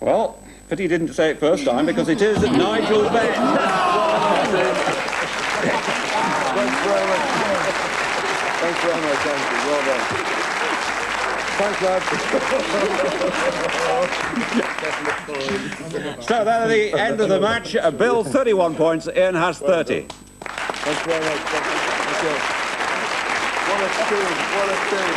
Well, pity he didn't say it first time, because it is Nigel Benn. Thanks very much. Thanks very much, thank you. Well done. Thanks, lads. So that at the end of the match, Bill 31 points, Ian has 30. Thanks very much. Thank you. What a team, what a team.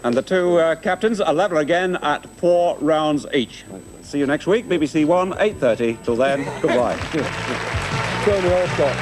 And the two captains are level again at 4 rounds each. See you next week, BBC1, 8:30. Till then, goodbye. Tony Alcott.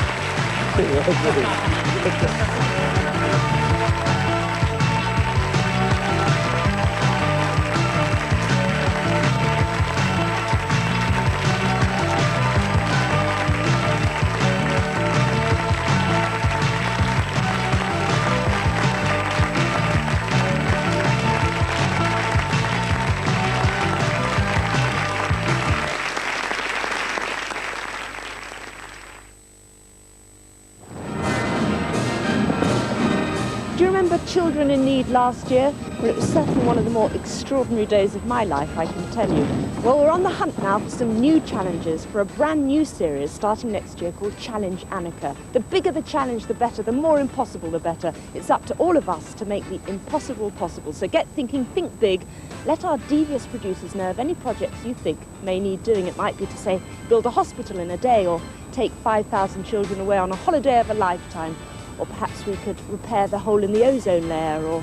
Children in Need last year? Well, it was certainly one of the more extraordinary days of my life, I can tell you. Well, we're on the hunt now for some new challenges for a brand new series starting next year called Challenge Anneka. The bigger the challenge, the better. The more impossible, the better. It's up to all of us to make the impossible possible. So get thinking, think big. Let our devious producers know of any projects you think may need doing. It might be to, say, build a hospital in a day, or take 5,000 children away on a holiday of a lifetime. Or perhaps we could repair the hole in the ozone layer, or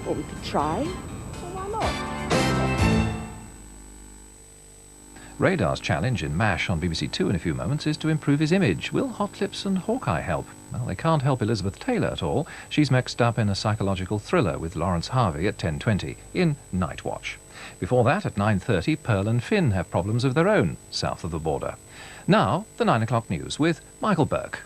we could try. Well, why not? Radar's challenge in MASH on BBC2 in a few moments is to improve his image. Will Hot Lips and Hawkeye help? Well, they can't help Elizabeth Taylor at all. She's mixed up in a psychological thriller with Lawrence Harvey at 10:20 in Nightwatch. Before that, at 9:30, Pearl and Finn have problems of their own south of the border. Now, the 9 o'clock news with Michael Burke.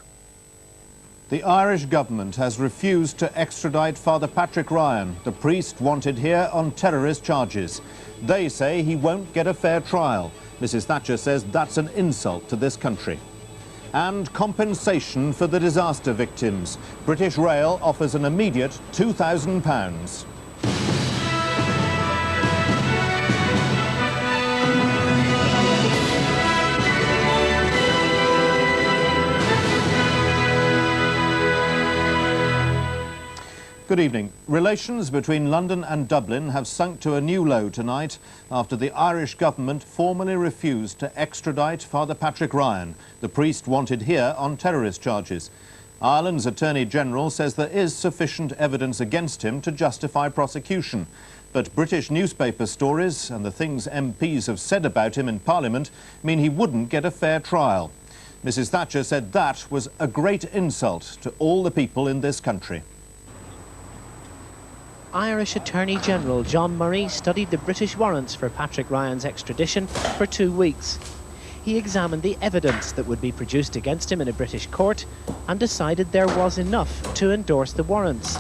The Irish government has refused to extradite Father Patrick Ryan, the priest wanted here on terrorist charges. They say he won't get a fair trial. Mrs Thatcher says that's an insult to this country. And compensation for the disaster victims. British Rail offers an immediate £2,000. Good evening. Relations between London and Dublin have sunk to a new low tonight after the Irish government formally refused to extradite Father Patrick Ryan, the priest wanted here on terrorist charges. Ireland's Attorney General says there is sufficient evidence against him to justify prosecution. But British newspaper stories and the things MPs have said about him in Parliament mean he wouldn't get a fair trial. Mrs Thatcher said that was a great insult to all the people in this country. Irish Attorney General John Murray studied the British warrants for Patrick Ryan's extradition for 2 weeks. He examined the evidence that would be produced against him in a British court and decided there was enough to endorse the warrants.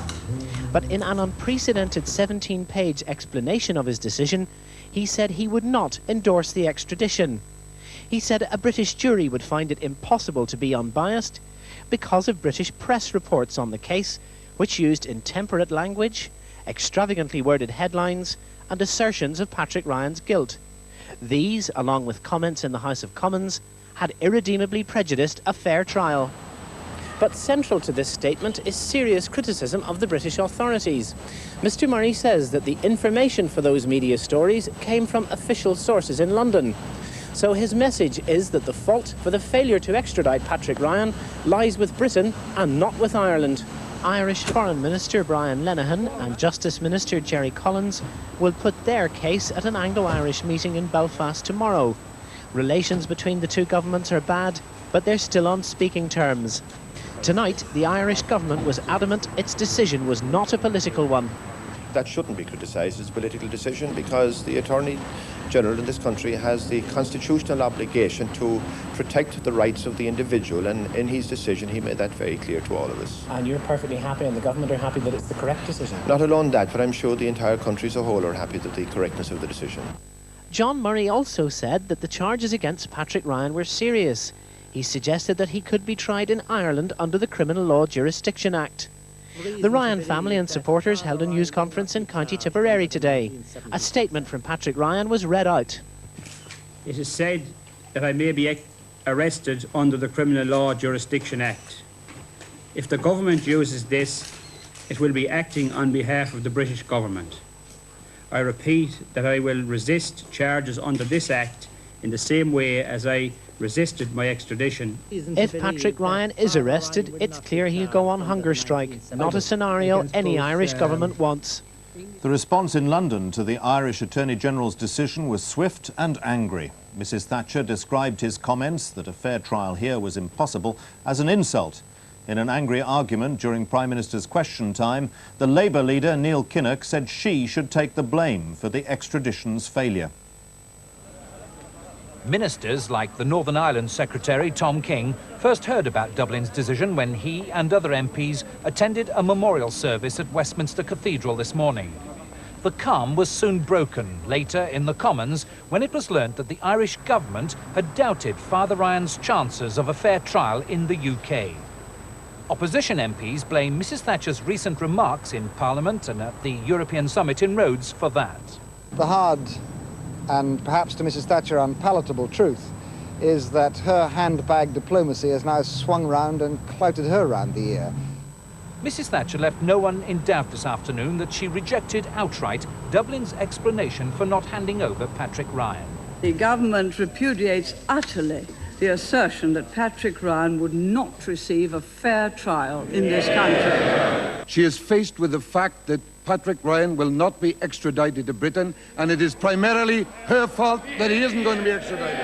But in an unprecedented 17-page explanation of his decision, he said he would not endorse the extradition. He said a British jury would find it impossible to be unbiased because of British press reports on the case, which used intemperate language, extravagantly worded headlines and assertions of Patrick Ryan's guilt. These, along with comments in the House of Commons, had irredeemably prejudiced a fair trial. But central to this statement is serious criticism of the British authorities. Mr Murray says that the information for those media stories came from official sources in London. So his message is that the fault for the failure to extradite Patrick Ryan lies with Britain and not with Ireland. Irish Foreign Minister Brian Lenihan and Justice Minister Jerry Collins will put their case at an Anglo-Irish meeting in Belfast tomorrow. Relations between the two governments are bad, but they're still on speaking terms. Tonight, the Irish government was adamant its decision was not a political one. That shouldn't be criticised as a political decision, because the Attorney General in this country has the constitutional obligation to protect the rights of the individual, and in his decision he made that very clear to all of us. And you're perfectly happy, and the government are happy that it's the correct decision? Not alone that, but I'm sure the entire country as a whole are happy with the correctness of the decision. John Murray also said that the charges against Patrick Ryan were serious. He suggested that he could be tried in Ireland under the Criminal Law Jurisdiction Act. The Ryan family and supporters held a news conference in County Tipperary today. A statement from Patrick Ryan was read out. It is said that I may be arrested under the Criminal Law Jurisdiction Act. If the government uses this, it will be acting on behalf of the British government. I repeat that I will resist charges under this act in the same way as I resisted my extradition. If Patrick Ryan is arrested, it's clear he'll go on hunger strike, not a scenario any Irish government wants. The response in London to the Irish Attorney General's decision was swift and angry. Mrs Thatcher described his comments that a fair trial here was impossible as an insult. In an angry argument during Prime Minister's question time, the Labour leader Neil Kinnock said she should take the blame for the extradition's failure. Ministers like the Northern Ireland Secretary Tom King first heard about Dublin's decision when he and other MPs attended a memorial service at Westminster Cathedral this morning. The calm was soon broken later in the Commons when it was learnt that the Irish government had doubted Father Ryan's chances of a fair trial in the UK. Opposition MPs blame Mrs Thatcher's recent remarks in Parliament and at the European Summit in Rhodes for that. The hard and perhaps to Mrs Thatcher unpalatable truth is that her handbag diplomacy has now swung round and clouted her round the ear. Mrs Thatcher left no one in doubt this afternoon that she rejected outright Dublin's explanation for not handing over Patrick Ryan. The government repudiates utterly the assertion that Patrick Ryan would not receive a fair trial in this country. She is faced with the fact that Patrick Ryan will not be extradited to Britain, and it is primarily her fault that he isn't going to be extradited.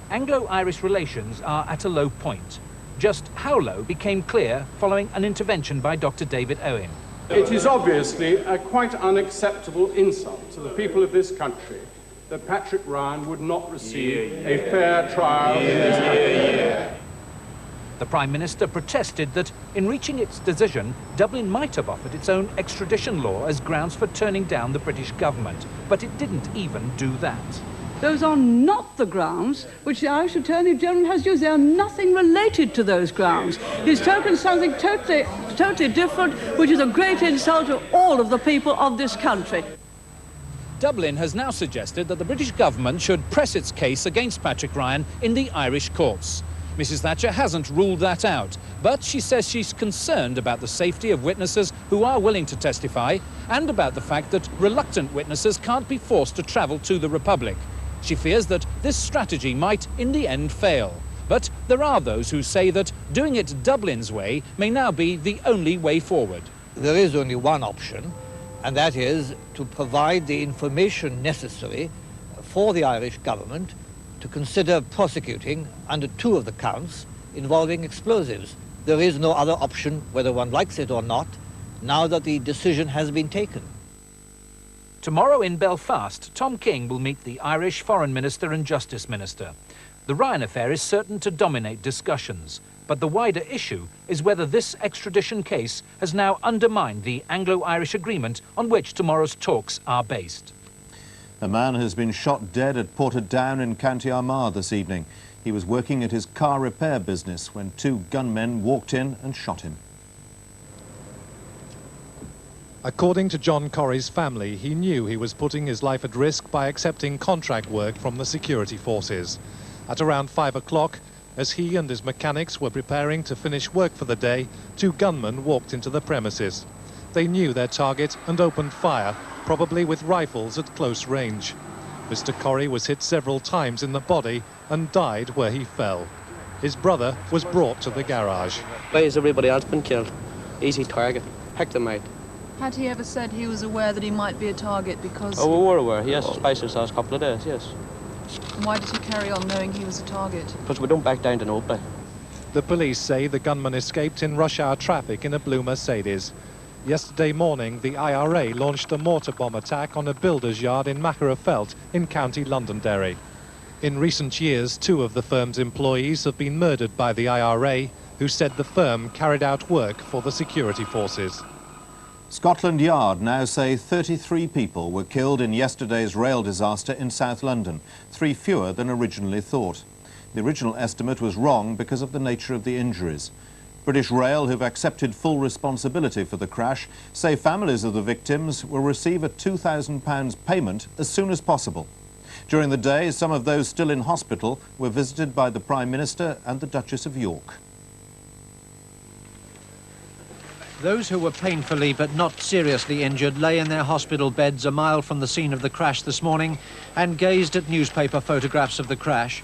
Anglo-Irish relations are at a low point. Just how low became clear following an intervention by Dr. David Owen. It is obviously a quite unacceptable insult to the people of this country that Patrick Ryan would not receive a fair trial in this country. The Prime Minister protested that, in reaching its decision, Dublin might have offered its own extradition law as grounds for turning down the British government, but it didn't even do that. Those are not the grounds which the Irish Attorney General has used. They are nothing related to those grounds. He's spoken something totally different, which is a great insult to all of the people of this country. Dublin has now suggested that the British government should press its case against Patrick Ryan in the Irish courts. Mrs Thatcher hasn't ruled that out, but she says she's concerned about the safety of witnesses who are willing to testify and about the fact that reluctant witnesses can't be forced to travel to the Republic. She fears that this strategy might, in the end, fail. But there are those who say that doing it Dublin's way may now be the only way forward. There is only one option, and that is to provide the information necessary for the Irish government to consider prosecuting under 2 of the counts involving explosives. There is no other option, whether one likes it or not, now that the decision has been taken. Tomorrow in Belfast, Tom King will meet the Irish Foreign Minister and Justice Minister. The Ryan affair is certain to dominate discussions, but the wider issue is whether this extradition case has now undermined the Anglo-Irish agreement on which tomorrow's talks are based. A man has been shot dead at Portadown in County Armagh this evening. He was working at his car repair business when 2 gunmen walked in and shot him. According to John Corrie's family, he knew he was putting his life at risk by accepting contract work from the security forces. At around 5 o'clock, as he and his mechanics were preparing to finish work for the day, 2 gunmen walked into the premises. They knew their target and opened fire, probably with rifles at close range. Mr. Corrie was hit several times in the body and died where he fell. His brother was brought to the garage. Why has everybody else been killed? Easy target. Pick them out. Had he ever said he was aware that he might be a target because... Oh, we were aware. He has spices the last couple of days, yes. And why did he carry on knowing he was a target? Because we don't back down to nobody. The police say the gunman escaped in rush hour traffic in a blue Mercedes. Yesterday morning, the IRA launched a mortar bomb attack on a builder's yard in Magherafelt in County Londonderry. In recent years, 2 of the firm's employees have been murdered by the IRA, who said the firm carried out work for the security forces. Scotland Yard now say 33 people were killed in yesterday's rail disaster in South London, 3 fewer than originally thought. The original estimate was wrong because of the nature of the injuries. British Rail, who've accepted full responsibility for the crash, say families of the victims will receive a £2,000 payment as soon as possible. During the day, some of those still in hospital were visited by the Prime Minister and the Duchess of York. Those who were painfully but not seriously injured lay in their hospital beds a mile from the scene of the crash this morning and gazed at newspaper photographs of the crash.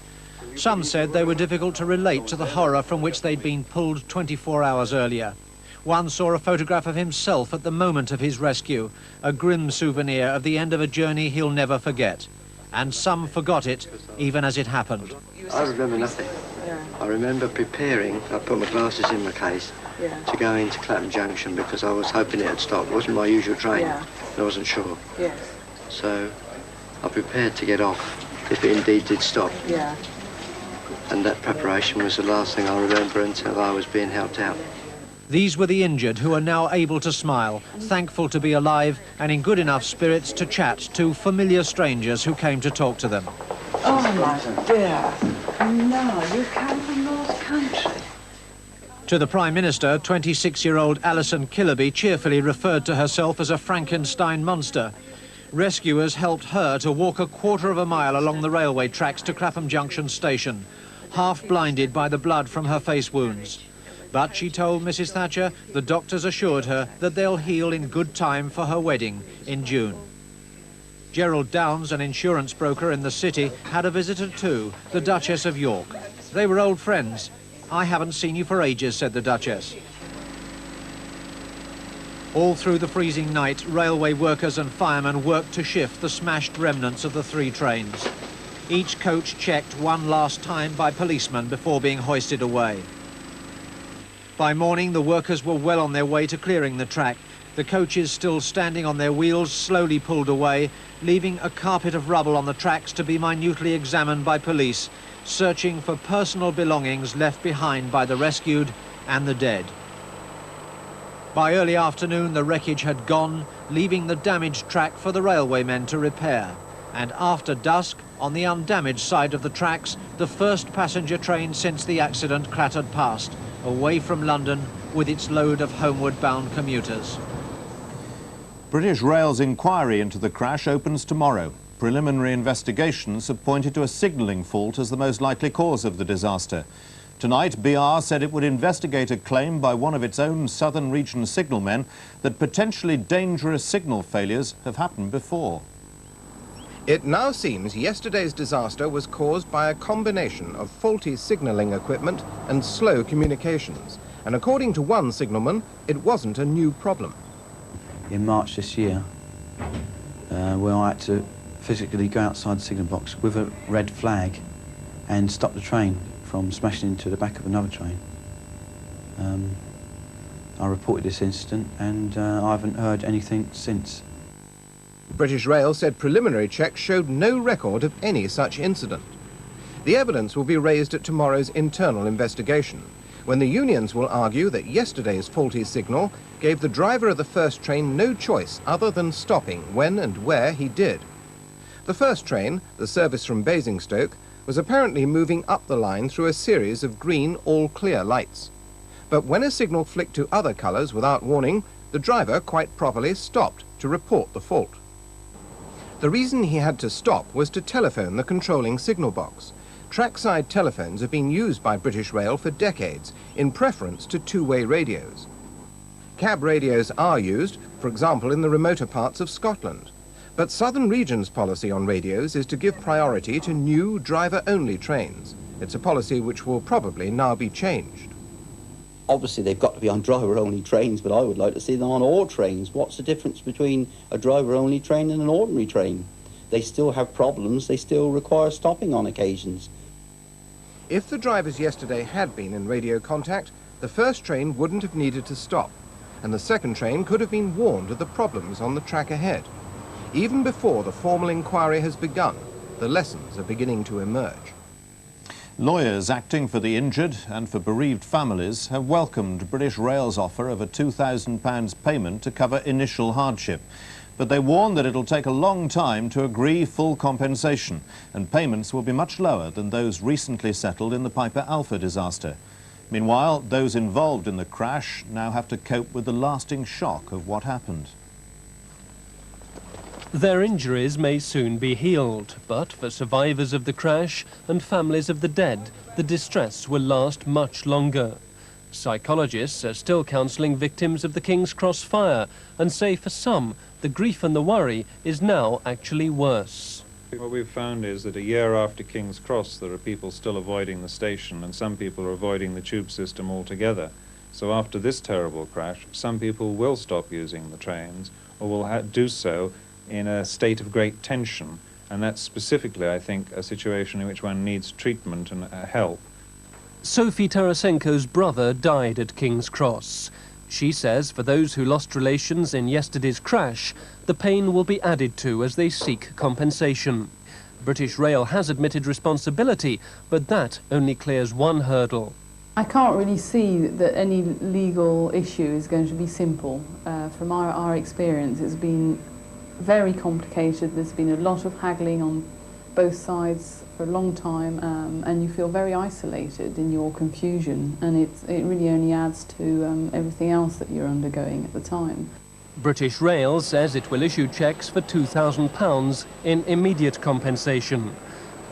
Some said they were difficult to relate to the horror from which they'd been pulled 24 hours earlier. One saw a photograph of himself at the moment of his rescue, a grim souvenir of the end of a journey he'll never forget. And some forgot it, even as it happened. I remember nothing. Yeah. I remember preparing, I put my glasses in my case, to go into Clapham Junction because I was hoping it had stopped. It wasn't my usual train. Yeah. I wasn't sure. Yes. So I prepared to get off if it indeed did stop. Yeah. And that preparation was the last thing I remember until I was being helped out. These were the injured who are now able to smile, thankful to be alive and in good enough spirits to chat to familiar strangers who came to talk to them. Oh, my dear. No, you come from North Country. To the Prime Minister, 26-year-old Alison Killaby cheerfully referred to herself as a Frankenstein monster. Rescuers helped her to walk a quarter of a mile along the railway tracks to Clapham Junction station, half blinded by the blood from her face wounds. But she told Mrs. Thatcher the doctors assured her that they'll heal in good time for her wedding in June. Gerald Downs, an insurance broker in the city, had a visitor too, the Duchess of York. They were old friends. "I haven't seen you for ages," said the Duchess. All through the freezing night, railway workers and firemen worked to shift the smashed remnants of the 3 trains. Each coach checked one last time by policemen before being hoisted away. By morning, the workers were well on their way to clearing the track. The coaches, still standing on their wheels, slowly pulled away, leaving a carpet of rubble on the tracks to be minutely examined by police, searching for personal belongings left behind by the rescued and the dead. By early afternoon, the wreckage had gone, leaving the damaged track for the railwaymen to repair. And after dusk, on the undamaged side of the tracks, the first passenger train since the accident clattered past, away from London with its load of homeward-bound commuters. British Rail's inquiry into the crash opens tomorrow. Preliminary investigations have pointed to a signalling fault as the most likely cause of the disaster. Tonight, BR said it would investigate a claim by one of its own Southern Region signalmen that potentially dangerous signal failures have happened before. It now seems yesterday's disaster was caused by a combination of faulty signalling equipment and slow communications. And according to one signalman, it wasn't a new problem. In March this year, where I had to physically go outside the signal box with a red flag and stop the train from smashing into the back of another train. I reported this incident and I haven't heard anything since. British Rail said preliminary checks showed no record of any such incident. The evidence will be raised at tomorrow's internal investigation, when the unions will argue that yesterday's faulty signal gave the driver of the first train no choice other than stopping when and where he did. The first train, the service from Basingstoke, was apparently moving up the line through a series of green all-clear lights. But when a signal flicked to other colours without warning, the driver quite properly stopped to report the fault. The reason he had to stop was to telephone the controlling signal box. Trackside telephones have been used by British Rail for decades, in preference to two-way radios. Cab radios are used, for example, in the remoter parts of Scotland. But Southern Region's policy on radios is to give priority to new driver-only trains. It's a policy which will probably now be changed. Obviously, they've got to be on driver-only trains, but I would like to see them on all trains. What's the difference between a driver-only train and an ordinary train? They still have problems. They still require stopping on occasions. If the drivers yesterday had been in radio contact, the first train wouldn't have needed to stop, and the second train could have been warned of the problems on the track ahead. Even before the formal inquiry has begun, the lessons are beginning to emerge. Lawyers acting for the injured and for bereaved families have welcomed British Rail's offer of a £2,000 payment to cover initial hardship. But they warn that it'll take a long time to agree full compensation, and payments will be much lower than those recently settled in the Piper Alpha disaster. Meanwhile, those involved in the crash now have to cope with the lasting shock of what happened. Their injuries may soon be healed, but for survivors of the crash and families of the dead, the distress will last much longer. Psychologists are still counselling victims of the King's Cross fire and say for some, the grief and the worry is now actually worse. What we've found is that a year after King's Cross, there are people still avoiding the station, and some people are avoiding the tube system altogether. So after this terrible crash, some people will stop using the trains, or will do so in a state of great tension. And that's specifically, I think, a situation in which one needs treatment and help. Sophie Tarasenko's brother died at King's Cross. She says for those who lost relations in yesterday's crash, the pain will be added to as they seek compensation. British Rail has admitted responsibility, but that only clears one hurdle. I can't really see that any legal issue is going to be simple. From our experience, it's been very complicated. There's been a lot of haggling on both sides for a long time, and you feel very isolated in your confusion, and it really only adds to everything else that you're undergoing at the time. British Rail says it will issue cheques for £2,000 in immediate compensation,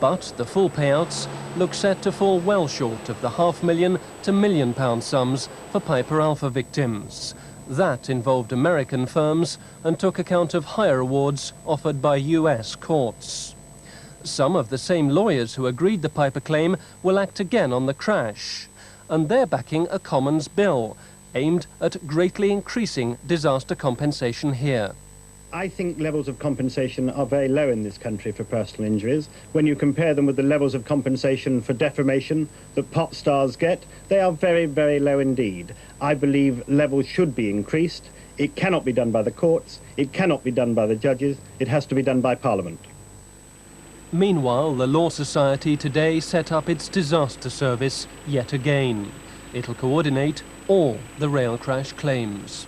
but the full payouts look set to fall well short of the £500,000 to £1 million sums for Piper Alpha victims. That involved American firms and took account of higher awards offered by US courts. Some of the same lawyers who agreed the Piper claim will act again on the crash, and they're backing a Commons bill aimed at greatly increasing disaster compensation here. I think levels of compensation are very low in this country for personal injuries. When you compare them with the levels of compensation for defamation that pop stars get, they are very, very low indeed. I believe levels should be increased. It cannot be done by the courts. It cannot be done by the judges. It has to be done by Parliament. Meanwhile, the Law Society today set up its disaster service yet again. It'll coordinate all the rail crash claims.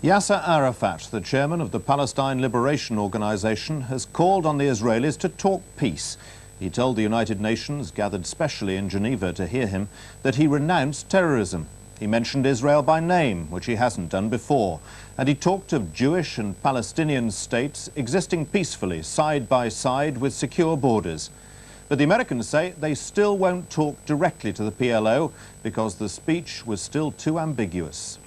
Yasser Arafat, the chairman of the Palestine Liberation Organization, has called on the Israelis to talk peace. He told the United Nations, gathered specially in Geneva to hear him, that he renounced terrorism. He mentioned Israel by name, which he hasn't done before, and he talked of Jewish and Palestinian states existing peacefully, side by side, with secure borders. But the Americans say they still won't talk directly to the PLO because the speech was still too ambiguous.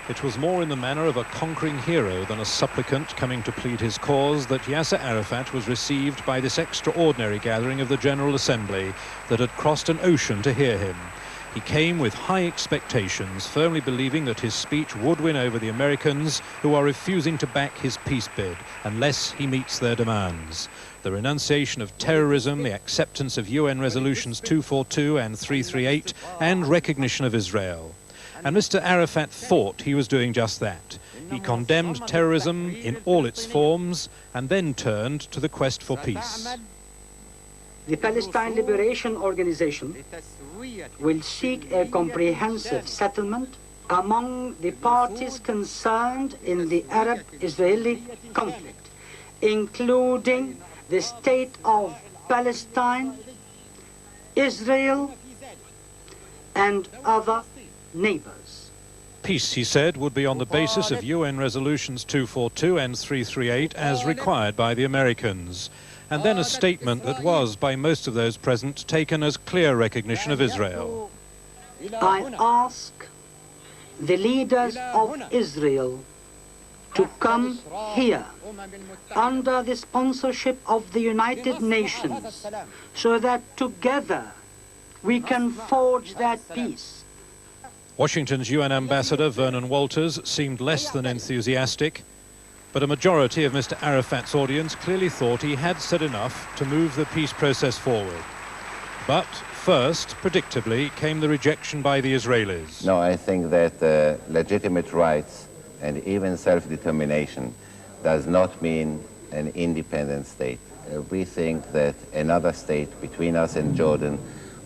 It was more in the manner of a conquering hero than a supplicant coming to plead his cause that Yasser Arafat was received by this extraordinary gathering of the General Assembly that had crossed an ocean to hear him. He came with high expectations, firmly believing that his speech would win over the Americans, who are refusing to back his peace bid unless he meets their demands. The renunciation of terrorism, the acceptance of UN resolutions 242 and 338, and recognition of Israel. And Mr. Arafat thought he was doing just that. He condemned terrorism in all its forms and then turned to the quest for peace. The Palestine Liberation Organization will seek a comprehensive settlement among the parties concerned in the Arab-Israeli conflict, including the state of Palestine, Israel, and other neighbors. Peace, he said, would be on the basis of UN resolutions 242 and 338 as required by the Americans. And then a statement that was, by most of those present, taken as clear recognition of Israel. I ask the leaders of Israel to come here under the sponsorship of the United Nations so that together we can forge that peace. Washington's UN ambassador, Vernon Walters, seemed less than enthusiastic, but a majority of Mr. Arafat's audience clearly thought he had said enough to move the peace process forward. But first, predictably, came the rejection by the Israelis. No, I think that legitimate rights and even self-determination does not mean an independent state. We think that another state between us and Jordan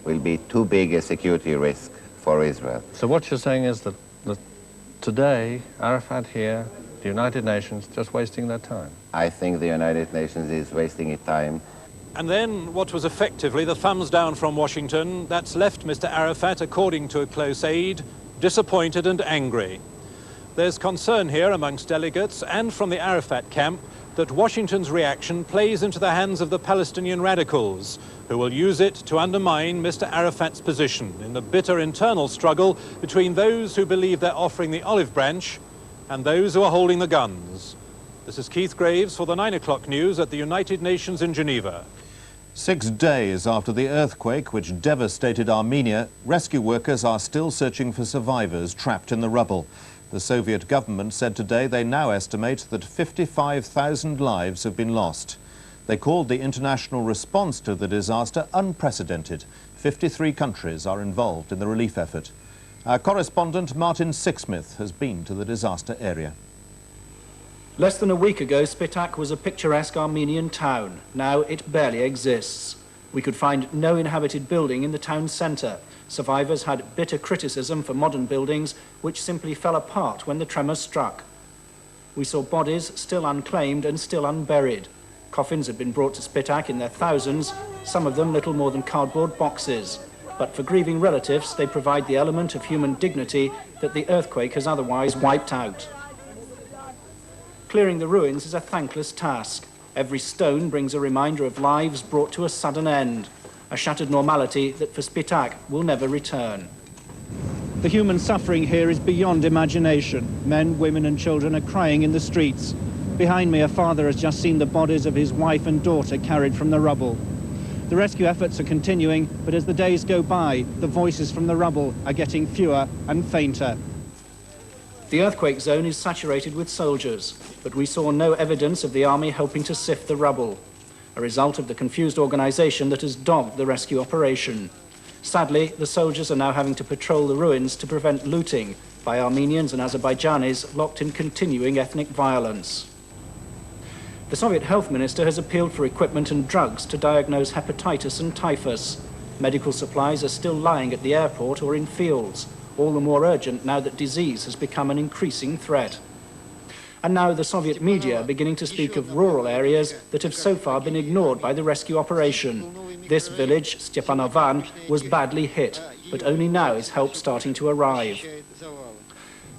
will be too big a security risk for Israel. So what you're saying is that today, Arafat here, the United Nations, just wasting their time? I think the United Nations is wasting its time And then what was effectively the thumbs down from Washington, that's left Mr. Arafat, according to a close aide, disappointed and angry. There's concern here amongst delegates and from the Arafat camp that Washington's reaction plays into the hands of the Palestinian radicals, who will use it to undermine Mr. Arafat's position in the bitter internal struggle between those who believe they're offering the olive branch and those who are holding the guns. This is Keith Graves for the 9 o'clock news at the United Nations in Geneva. 6 days after the earthquake which devastated Armenia, rescue workers are still searching for survivors trapped in the rubble. The Soviet government said today they now estimate that 55,000 lives have been lost. They called the international response to the disaster unprecedented. 53 countries are involved in the relief effort. Our correspondent Martin Sixsmith has been to the disaster area. Less than a week ago, Spitak was a picturesque Armenian town. Now it barely exists. We could find no inhabited building in the town centre. Survivors had bitter criticism for modern buildings, which simply fell apart when the tremor struck. We saw bodies still unclaimed and still unburied. Coffins had been brought to Spitak in their thousands, some of them little more than cardboard boxes. But for grieving relatives, they provide the element of human dignity that the earthquake has otherwise wiped out. Clearing the ruins is a thankless task. Every stone brings a reminder of lives brought to a sudden end, a shattered normality that for Spitak will never return. The human suffering here is beyond imagination. Men, women and children are crying in the streets. Behind me, a father has just seen the bodies of his wife and daughter carried from the rubble. The rescue efforts are continuing, but as the days go by, the voices from the rubble are getting fewer and fainter. The earthquake zone is saturated with soldiers, but we saw no evidence of the army helping to sift the rubble, a result of the confused organisation that has dogged the rescue operation. Sadly, the soldiers are now having to patrol the ruins to prevent looting by Armenians and Azerbaijanis locked in continuing ethnic violence. The Soviet health minister has appealed for equipment and drugs to diagnose hepatitis and typhus. Medical supplies are still lying at the airport or in fields, all the more urgent now that disease has become an increasing threat. And now the Soviet media are beginning to speak of rural areas that have so far been ignored by the rescue operation. This village, Stepanovan, was badly hit, but only now is help starting to arrive.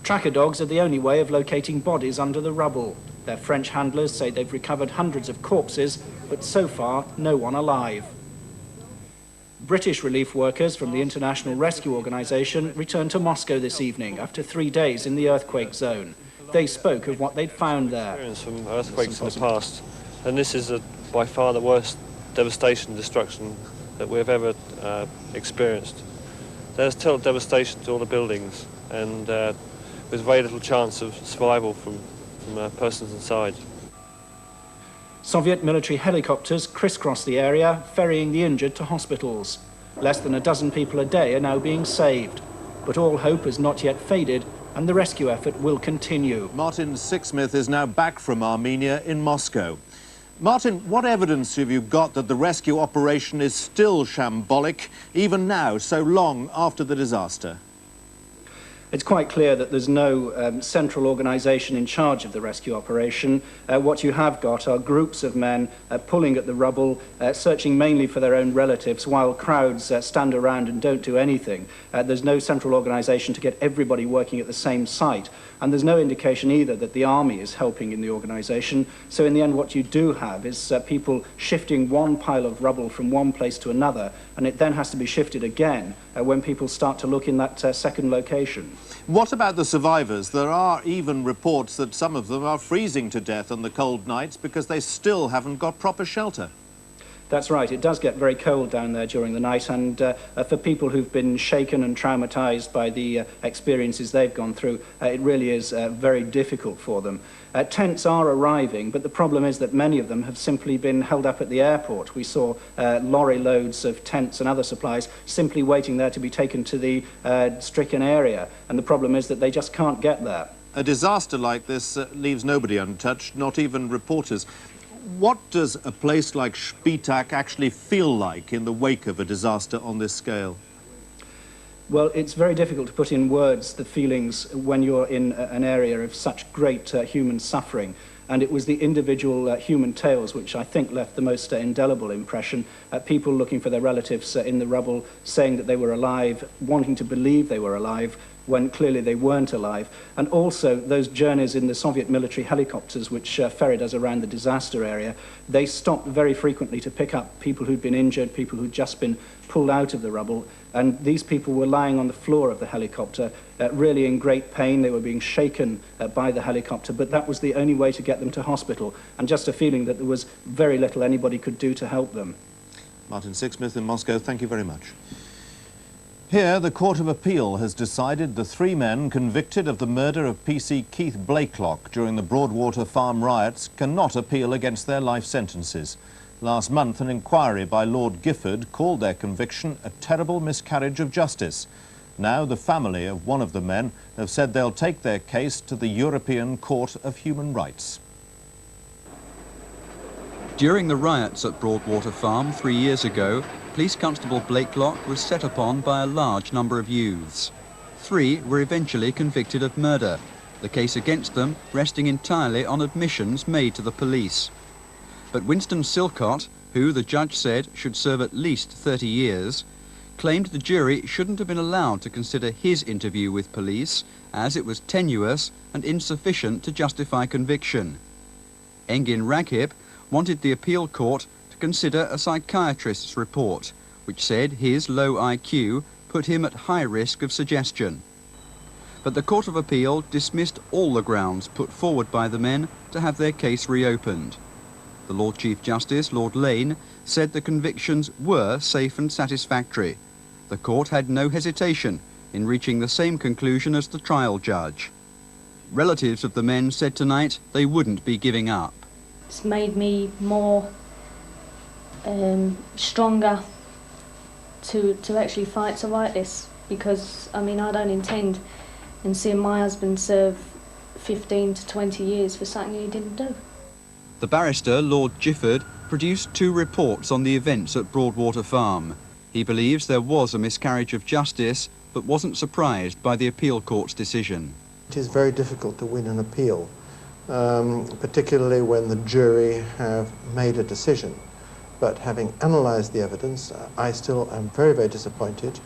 Tracker dogs are the only way of locating bodies under the rubble. Their French handlers say they've recovered hundreds of corpses, but so far no one alive. British relief workers from the International Rescue Organisation returned to Moscow this evening after 3 days in the earthquake zone. They spoke of what they'd found there. From earthquakes in the past, and this is by far the worst devastation and destruction that we've ever experienced. There's total devastation to all the buildings, and with very little chance of survival from persons inside. Soviet military helicopters crisscross the area, ferrying the injured to hospitals. Less than a dozen people a day are now being saved. But all hope has not yet faded, and the rescue effort will continue. Martin Sixsmith is now back from Armenia in Moscow. Martin, what evidence have you got that the rescue operation is still shambolic, even now, so long after the disaster? It's quite clear that there's no central organisation in charge of the rescue operation. What you have got are groups of men pulling at the rubble, searching mainly for their own relatives, while crowds stand around and don't do anything. There's no central organisation to get everybody working at the same site. And there's no indication either that the army is helping in the organisation. So in the end, what you do have is people shifting one pile of rubble from one place to another, and it then has to be shifted again when people start to look in that second location. What about the survivors? There are even reports that some of them are freezing to death on the cold nights because they still haven't got proper shelter. That's right, it does get very cold down there during the night, and for people who've been shaken and traumatised by the experiences they've gone through, it really is very difficult for them. Tents are arriving, but the problem is that many of them have simply been held up at the airport. We saw lorry loads of tents and other supplies simply waiting there to be taken to the stricken area, and the problem is that they just can't get there. A disaster like this leaves nobody untouched, not even reporters. What does a place like Spitak actually feel like in the wake of a disaster on this scale? Well, it's very difficult to put in words the feelings when you're in an area of such great human suffering. And it was the individual human tales which I think left the most indelible impression. People looking for their relatives in the rubble, saying that they were alive, wanting to believe they were alive, when clearly they weren't alive. And also those journeys in the Soviet military helicopters which ferried us around the disaster area, they stopped very frequently to pick up people who'd been injured, people who'd just been pulled out of the rubble. And these people were lying on the floor of the helicopter, really in great pain. They were being shaken by the helicopter, but that was the only way to get them to hospital, and just a feeling that there was very little anybody could do to help them. Martin Sixsmith in Moscow, thank you very much. Here, the Court of Appeal has decided the 3 men convicted of the murder of PC Keith Blakelock during the Broadwater Farm riots cannot appeal against their life sentences. Last month, an inquiry by Lord Gifford called their conviction a terrible miscarriage of justice. Now, the family of one of the men have said they'll take their case to the European Court of Human Rights. During the riots at Broadwater Farm 3 years ago, Police Constable Blakelock was set upon by a large number of youths. 3 were eventually convicted of murder, the case against them resting entirely on admissions made to the police. But Winston Silcott, who the judge said should serve at least 30 years, claimed the jury shouldn't have been allowed to consider his interview with police as it was tenuous and insufficient to justify conviction. Engin Raghib wanted the appeal court to consider a psychiatrist's report, which said his low IQ put him at high risk of suggestion. But the Court of Appeal dismissed all the grounds put forward by the men to have their case reopened. The Lord Chief Justice, Lord Lane, said the convictions were safe and satisfactory. The court had no hesitation in reaching the same conclusion as the trial judge. Relatives of the men said tonight they wouldn't be giving up. It's made me more stronger to actually fight to right this, because I mean I don't intend in seeing my husband serve 15 to 20 years for something he didn't do. The barrister, Lord Gifford, produced 2 reports on the events at Broadwater Farm. He believes there was a miscarriage of justice, but wasn't surprised by the appeal court's decision. It is very difficult to win an appeal, particularly when the jury have made a decision. But having analysed the evidence, I still am very, very disappointed.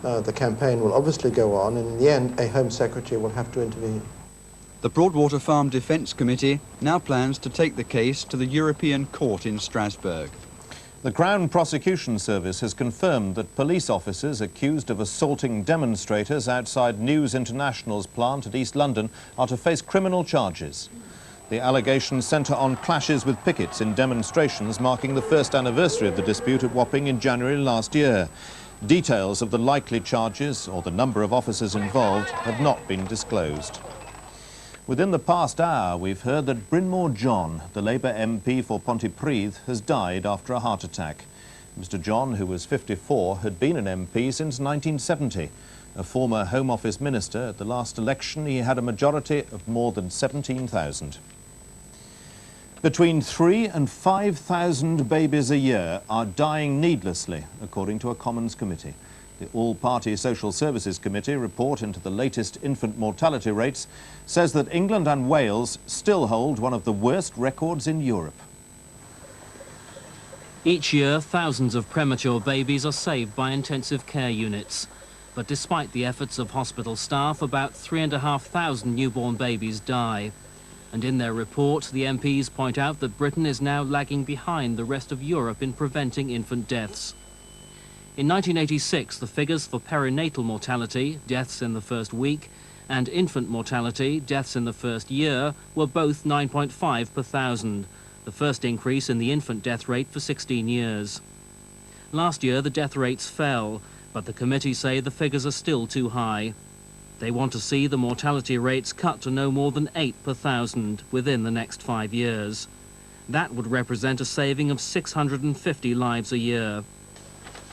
The campaign will obviously go on, and in the end, a Home Secretary will have to intervene. The Broadwater Farm Defence Committee now plans to take the case to the European Court in Strasbourg. The Crown Prosecution Service has confirmed that police officers accused of assaulting demonstrators outside News International's plant at East London are to face criminal charges. The allegations centre on clashes with pickets in demonstrations marking the first anniversary of the dispute at Wapping in January last year. Details of the likely charges or the number of officers involved have not been disclosed. Within the past hour, we've heard that Brynmore John, the Labour MP for Pontypridd, has died after a heart attack. Mr John, who was 54, had been an MP since 1970. A former Home Office minister, at the last election he had a majority of more than 17,000. Between 3,000 and 5,000 babies a year are dying needlessly, according to a Commons committee. The All-Party Social Services Committee report into the latest infant mortality rates says that England and Wales still hold one of the worst records in Europe. Each year, thousands of premature babies are saved by intensive care units. But despite the efforts of hospital staff, about 3,500 newborn babies die. And in their report, the MPs point out that Britain is now lagging behind the rest of Europe in preventing infant deaths. In 1986, the figures for perinatal mortality, deaths in the first week, and infant mortality, deaths in the first year, were both 9.5 per thousand, the first increase in the infant death rate for 16 years. Last year, the death rates fell, but the committee say the figures are still too high. They want to see the mortality rates cut to no more than 8 per thousand within the next 5 years. That would represent a saving of 650 lives a year.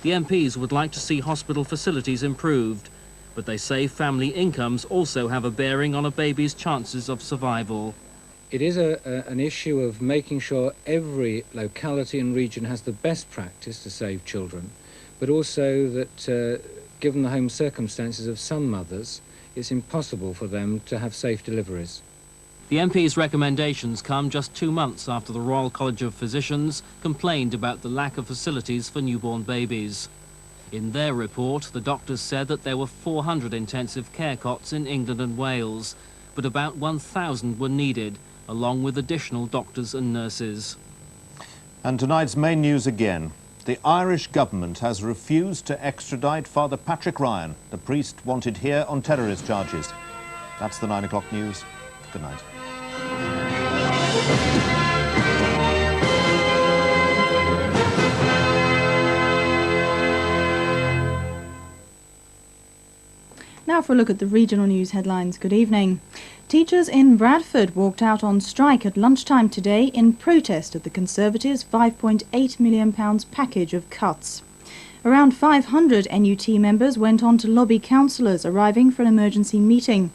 The MPs would like to see hospital facilities improved, but they say family incomes also have a bearing on a baby's chances of survival. It is an issue of making sure every locality and region has the best practice to save children, but also that given the home circumstances of some mothers, it's impossible for them to have safe deliveries. The MP's recommendations come just 2 months after the Royal College of Physicians complained about the lack of facilities for newborn babies. In their report, the doctors said that there were 400 intensive care cots in England and Wales, but about 1,000 were needed, along with additional doctors and nurses. And tonight's main news again. The Irish government has refused to extradite Father Patrick Ryan, the priest wanted here on terrorist charges. That's the 9 o'clock news. Good night. Now for a look at the regional news headlines. Good evening. Teachers in Bradford walked out on strike at lunchtime today in protest of the Conservatives' £5.8 million package of cuts. Around 500 NUT members went on to lobby councillors arriving for an emergency meeting.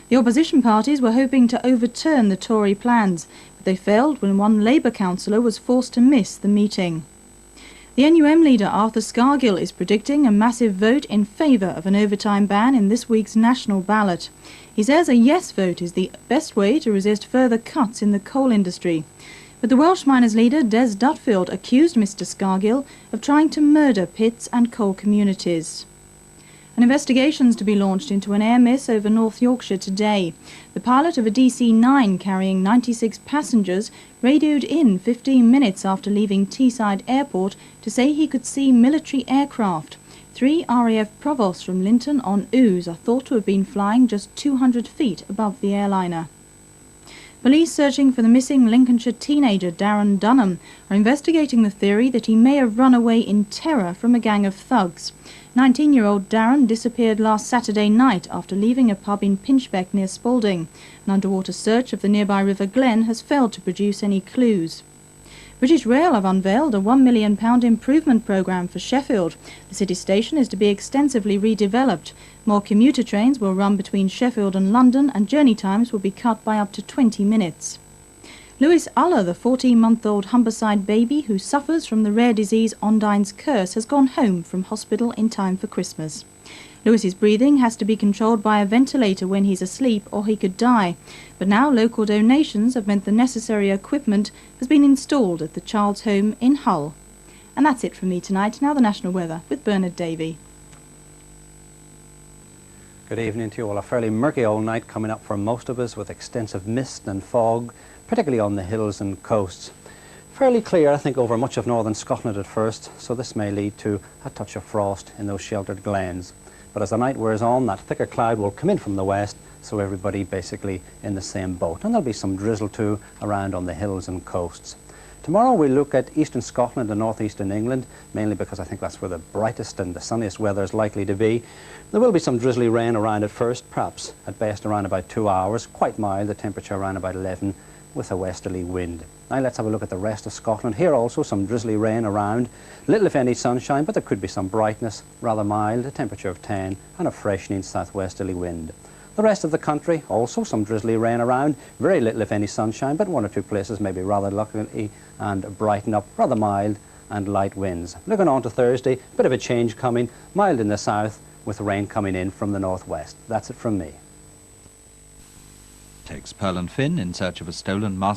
The opposition parties were hoping to overturn the Tory plans, but they failed when one Labour councillor was forced to miss the meeting. The NUM leader Arthur Scargill is predicting a massive vote in favour of an overtime ban in this week's national ballot. He says a yes vote is the best way to resist further cuts in the coal industry. But the Welsh miners' leader Des Dutfield accused Mr Scargill of trying to murder pits and coal communities. An investigation is to be launched into an air miss over North Yorkshire today. The pilot of a DC-9 carrying 96 passengers radioed in 15 minutes after leaving Teesside Airport to say he could see military aircraft. 3 RAF provosts from Linton on Ouse are thought to have been flying just 200 feet above the airliner. Police searching for the missing Lincolnshire teenager Darren Dunham are investigating the theory that he may have run away in terror from a gang of thugs. 19-year-old Darren disappeared last Saturday night after leaving a pub in Pinchbeck near Spalding. An underwater search of the nearby River Glen has failed to produce any clues. British Rail have unveiled a £1 million improvement programme for Sheffield. The city station is to be extensively redeveloped. More commuter trains will run between Sheffield and London, and journey times will be cut by up to 20 minutes. Lewis Uller, the 14-month-old Humberside baby who suffers from the rare disease Ondine's curse, has gone home from hospital in time for Christmas. Lewis's breathing has to be controlled by a ventilator when he's asleep, or he could die. But now local donations have meant the necessary equipment has been installed at the child's home in Hull. And that's it from me tonight. Now the national weather with Bernard Davey. Good evening to you all. A fairly murky old night coming up for most of us with extensive mist and fog, particularly on the hills and coasts. Fairly clear, I think, over much of northern Scotland at first, so this may lead to a touch of frost in those sheltered glens. But as the night wears on, that thicker cloud will come in from the west, so everybody basically in the same boat. And there'll be some drizzle too around on the hills and coasts. Tomorrow we'll look at eastern Scotland and northeastern England, mainly because I think that's where the brightest and the sunniest weather is likely to be. There will be some drizzly rain around at first, perhaps at best around about 2 hours, quite mild, the temperature around about 11 with a westerly wind. Now let's have a look at the rest of Scotland. Here also some drizzly rain around, little if any sunshine, but there could be some brightness, rather mild, a temperature of 10 and a freshening southwesterly wind. The rest of the country, also some drizzly rain around, very little if any sunshine, but 1 or 2 places maybe rather lucky and brighten up, rather mild and light winds. Looking on to Thursday, a bit of a change coming, mild in the south with rain coming in from the northwest. That's it from me. Takes Pearl and Finn in search of a stolen master.